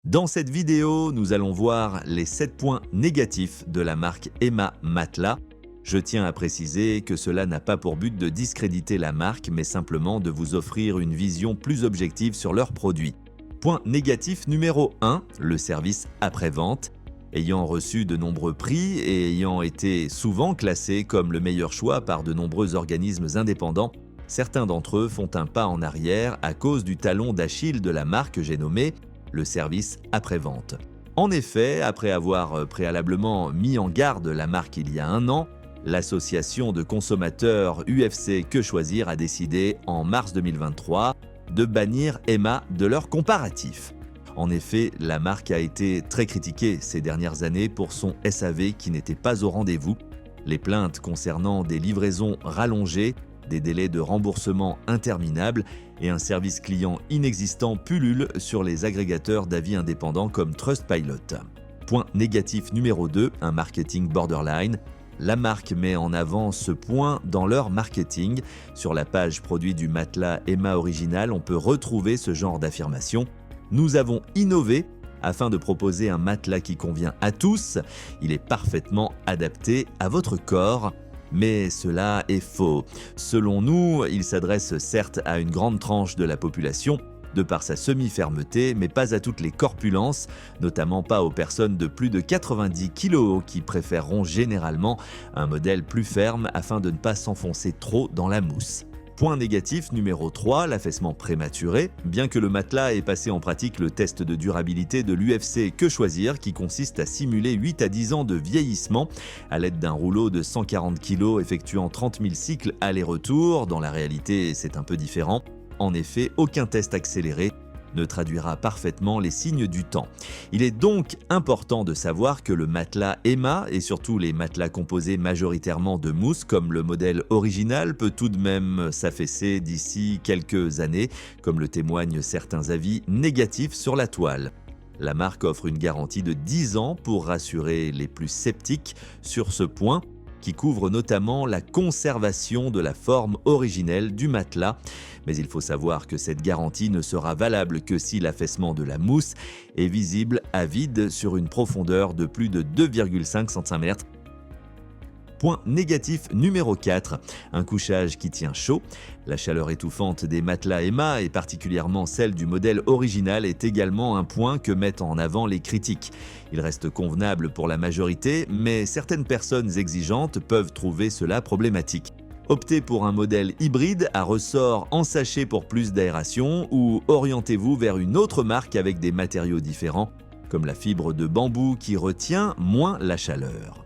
Dans cette vidéo, nous allons voir les 7 points négatifs de la marque Emma Matelas. Je tiens à préciser que cela n'a pas pour but de discréditer la marque, mais simplement de vous offrir une vision plus objective sur leurs produits. Point négatif numéro 1, le service après-vente. Ayant reçu de nombreux prix et ayant été souvent classé comme le meilleur choix par de nombreux organismes indépendants, certains d'entre eux font un pas en arrière à cause du talon d'Achille de la marque que j'ai nommé le service après-vente. En effet, après avoir préalablement mis en garde la marque il y a un an, l'association de consommateurs UFC Que Choisir a décidé en mars 2023 de bannir Emma de leur comparatif. En effet, la marque a été très critiquée ces dernières années pour son SAV qui n'était pas au rendez-vous. Les plaintes concernant des livraisons rallongées, des délais de remboursement interminables et un service client inexistant pullulent sur les agrégateurs d'avis indépendants comme Trustpilot. Point négatif numéro 2, un marketing borderline. La marque met en avant ce point dans leur marketing. Sur la page produit du matelas Emma Original, on peut retrouver ce genre d'affirmation. Nous avons innové afin de proposer un matelas qui convient à tous. Il est parfaitement adapté à votre corps. Mais cela est faux. Selon nous, il s'adresse certes à une grande tranche de la population, de par sa semi-fermeté, mais pas à toutes les corpulences, notamment pas aux personnes de plus de 90 kg qui préféreront généralement un modèle plus ferme afin de ne pas s'enfoncer trop dans la mousse. Point négatif numéro 3, l'affaissement prématuré. Bien que le matelas ait passé en pratique le test de durabilité de l'UFC Que Choisir, qui consiste à simuler 8 à 10 ans de vieillissement à l'aide d'un rouleau de 140 kg effectuant 30 000 cycles aller-retour, dans la réalité c'est un peu différent. En effet, aucun test accéléré ne traduira parfaitement les signes du temps. Il est donc important de savoir que le matelas Emma, et surtout les matelas composés majoritairement de mousse comme le modèle original, peut tout de même s'affaisser d'ici quelques années, comme le témoignent certains avis négatifs sur la toile. La marque offre une garantie de 10 ans pour rassurer les plus sceptiques sur ce point, qui couvre notamment la conservation de la forme originelle du matelas. Mais il faut savoir que cette garantie ne sera valable que si l'affaissement de la mousse est visible à vide sur une profondeur de plus de 2,5 cm. Point négatif numéro 4, un couchage qui tient chaud. La chaleur étouffante des matelas Emma, et particulièrement celle du modèle original, est également un point que mettent en avant les critiques. Il reste convenable pour la majorité, mais certaines personnes exigeantes peuvent trouver cela problématique. Optez pour un modèle hybride à ressort en sachet pour plus d'aération ou orientez-vous vers une autre marque avec des matériaux différents, comme la fibre de bambou qui retient moins la chaleur.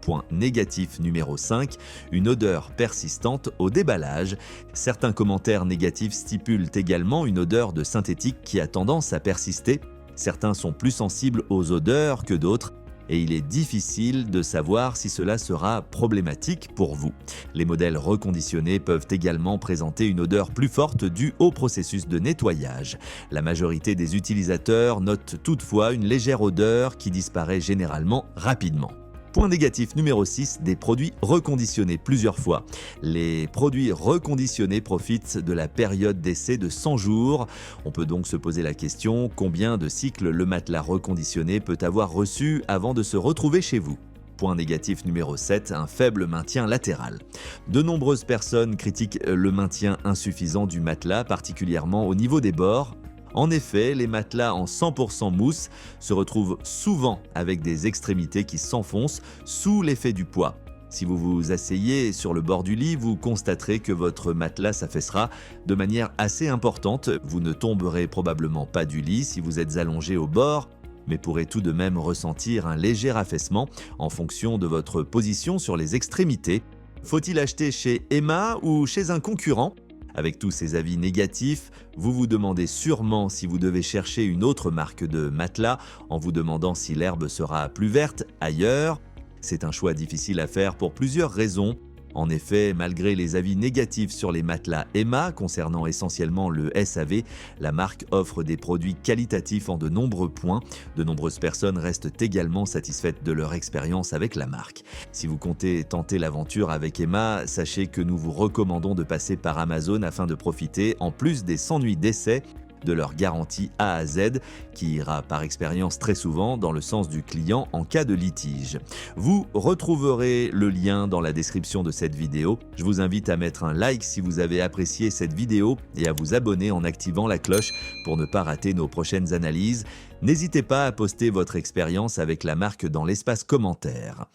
Point négatif numéro 5, une odeur persistante au déballage. Certains commentaires négatifs stipulent également une odeur de synthétique qui a tendance à persister. Certains sont plus sensibles aux odeurs que d'autres et il est difficile de savoir si cela sera problématique pour vous. Les modèles reconditionnés peuvent également présenter une odeur plus forte due au processus de nettoyage. La majorité des utilisateurs notent toutefois une légère odeur qui disparaît généralement rapidement. Point négatif numéro 6, des produits reconditionnés plusieurs fois. Les produits reconditionnés profitent de la période d'essai de 100 jours. On peut donc se poser la question, combien de cycles le matelas reconditionné peut avoir reçu avant de se retrouver chez vous ? Point négatif numéro 7, un faible maintien latéral. De nombreuses personnes critiquent le maintien insuffisant du matelas, particulièrement au niveau des bords. En effet, les matelas en 100% mousse se retrouvent souvent avec des extrémités qui s'enfoncent sous l'effet du poids. Si vous vous asseyez sur le bord du lit, vous constaterez que votre matelas s'affaissera de manière assez importante. Vous ne tomberez probablement pas du lit si vous êtes allongé au bord, mais pourrez tout de même ressentir un léger affaissement en fonction de votre position sur les extrémités. Faut-il acheter chez Emma ou chez un concurrent ? Avec tous ces avis négatifs, vous vous demandez sûrement si vous devez chercher une autre marque de matelas en vous demandant si l'herbe sera plus verte ailleurs. C'est un choix difficile à faire pour plusieurs raisons. En effet, malgré les avis négatifs sur les matelas Emma concernant essentiellement le SAV, la marque offre des produits qualitatifs en de nombreux points. De nombreuses personnes restent également satisfaites de leur expérience avec la marque. Si vous comptez tenter l'aventure avec Emma, sachez que nous vous recommandons de passer par Amazon afin de profiter, en plus des 100 nuits d'essai, de leur garantie A à Z, qui ira par expérience très souvent dans le sens du client en cas de litige. Vous retrouverez le lien dans la description de cette vidéo. Je vous invite à mettre un like si vous avez apprécié cette vidéo et à vous abonner en activant la cloche pour ne pas rater nos prochaines analyses. N'hésitez pas à poster votre expérience avec la marque dans l'espace commentaire.